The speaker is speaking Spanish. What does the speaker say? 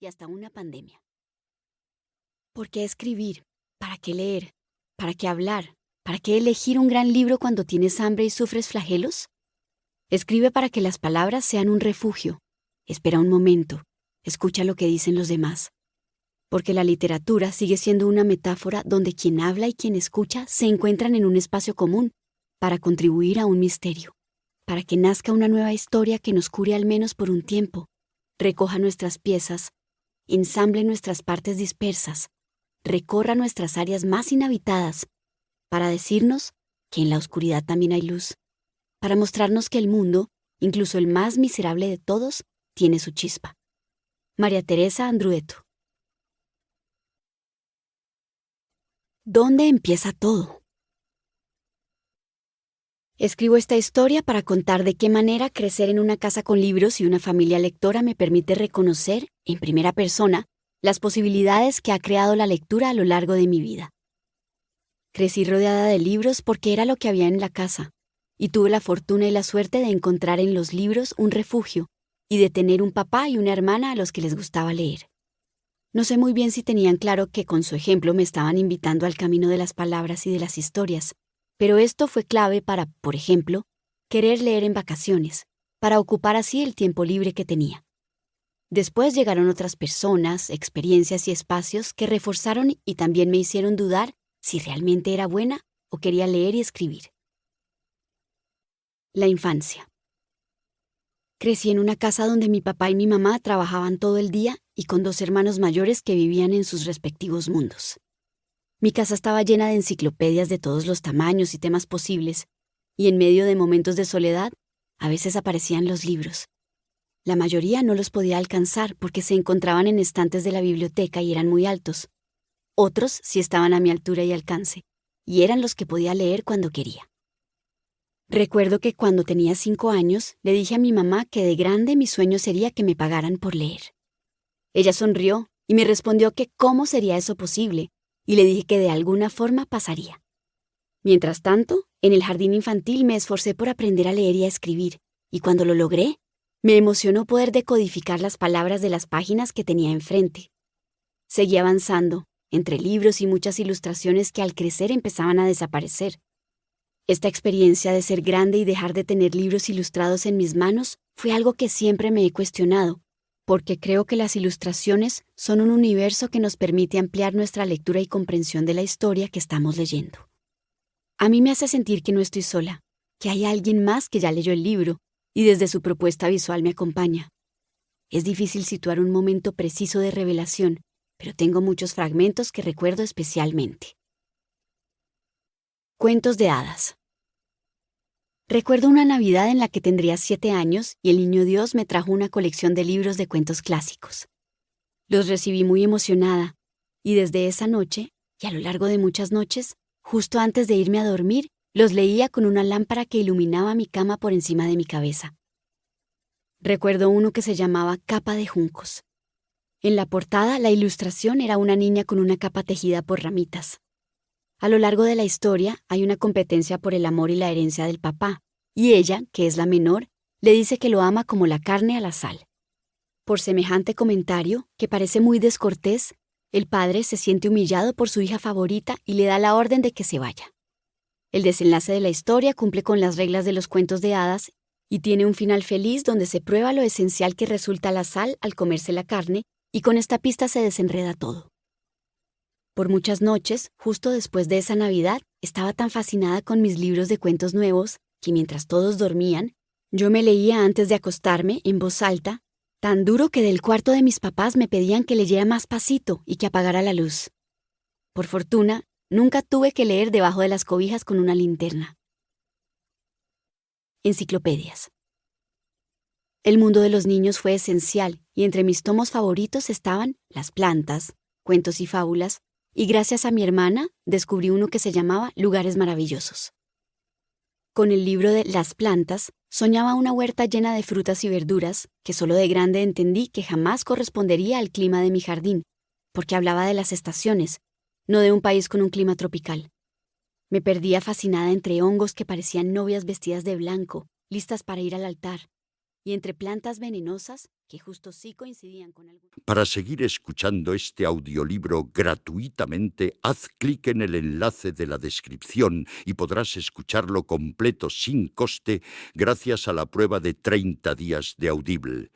y hasta una pandemia. ¿Por qué escribir? ¿Para qué leer? ¿Para qué hablar? ¿Para qué elegir un gran libro cuando tienes hambre y sufres flagelos? Escribe para que las palabras sean un refugio. Espera un momento. Escucha lo que dicen los demás. Porque la literatura sigue siendo una metáfora donde quien habla y quien escucha se encuentran en un espacio común para contribuir a un misterio, para que nazca una nueva historia que nos cure al menos por un tiempo, recoja nuestras piezas, ensamble nuestras partes dispersas, recorra nuestras áreas más inhabitadas, para decirnos que en la oscuridad también hay luz, para mostrarnos que el mundo, incluso el más miserable de todos, tiene su chispa. María Teresa Andrueto. ¿Dónde empieza todo? Escribo esta historia para contar de qué manera crecer en una casa con libros y una familia lectora me permite reconocer, en primera persona, las posibilidades que ha creado la lectura a lo largo de mi vida. Crecí rodeada de libros porque era lo que había en la casa, y tuve la fortuna y la suerte de encontrar en los libros un refugio y de tener un papá y una hermana a los que les gustaba leer. No sé muy bien si tenían claro que con su ejemplo me estaban invitando al camino de las palabras y de las historias, pero esto fue clave para, por ejemplo, querer leer en vacaciones, para ocupar así el tiempo libre que tenía. Después llegaron otras personas, experiencias y espacios que reforzaron y también me hicieron dudar si realmente era buena o quería leer y escribir. La infancia. Crecí en una casa donde mi papá y mi mamá trabajaban todo el día y con 2 hermanos mayores que vivían en sus respectivos mundos. Mi casa estaba llena de enciclopedias de todos los tamaños y temas posibles, y en medio de momentos de soledad, a veces aparecían los libros. La mayoría no los podía alcanzar porque se encontraban en estantes de la biblioteca y eran muy altos. Otros sí estaban a mi altura y alcance, y eran los que podía leer cuando quería. Recuerdo que cuando tenía 5 años, le dije a mi mamá que de grande mi sueño sería que me pagaran por leer. Ella sonrió y me respondió que cómo sería eso posible, y le dije que de alguna forma pasaría. Mientras tanto, en el jardín infantil me esforcé por aprender a leer y a escribir, y cuando lo logré, me emocionó poder decodificar las palabras de las páginas que tenía enfrente. Seguí avanzando, entre libros y muchas ilustraciones que al crecer empezaban a desaparecer. Esta experiencia de ser grande y dejar de tener libros ilustrados en mis manos fue algo que siempre me he cuestionado, porque creo que las ilustraciones son un universo que nos permite ampliar nuestra lectura y comprensión de la historia que estamos leyendo. A mí me hace sentir que no estoy sola, que hay alguien más que ya leyó el libro y desde su propuesta visual me acompaña. Es difícil situar un momento preciso de revelación, pero tengo muchos fragmentos que recuerdo especialmente. Cuentos de hadas. Recuerdo una Navidad en la que tendría 7 años y el Niño Dios me trajo una colección de libros de cuentos clásicos. Los recibí muy emocionada y desde esa noche, y a lo largo de muchas noches, justo antes de irme a dormir, los leía con una lámpara que iluminaba mi cama por encima de mi cabeza. Recuerdo uno que se llamaba Capa de Juncos. En la portada, la ilustración era una niña con una capa tejida por ramitas. A lo largo de la historia hay una competencia por el amor y la herencia del papá, y ella, que es la menor, le dice que lo ama como la carne a la sal. Por semejante comentario, que parece muy descortés, el padre se siente humillado por su hija favorita y le da la orden de que se vaya. El desenlace de la historia cumple con las reglas de los cuentos de hadas y tiene un final feliz donde se prueba lo esencial que resulta la sal al comerse la carne, y con esta pista se desenreda todo. Por muchas noches, justo después de esa Navidad, estaba tan fascinada con mis libros de cuentos nuevos que mientras todos dormían, yo me leía antes de acostarme en voz alta, tan duro que del cuarto de mis papás me pedían que leyera más pasito y que apagara la luz. Por fortuna, nunca tuve que leer debajo de las cobijas con una linterna. Enciclopedias. El mundo de los niños fue esencial y entre mis tomos favoritos estaban Las plantas, cuentos y fábulas, y gracias a mi hermana descubrí uno que se llamaba Lugares maravillosos. Con el libro de Las plantas, soñaba una huerta llena de frutas y verduras que solo de grande entendí que jamás correspondería al clima de mi jardín, porque hablaba de las estaciones, no de un país con un clima tropical. Me perdía fascinada entre hongos que parecían novias vestidas de blanco, listas para ir al altar, y entre plantas venenosas que justo sí coincidían con algunos. Para seguir escuchando este audiolibro gratuitamente, haz clic en el enlace de la descripción y podrás escucharlo completo sin coste gracias a la prueba de 30 días de Audible.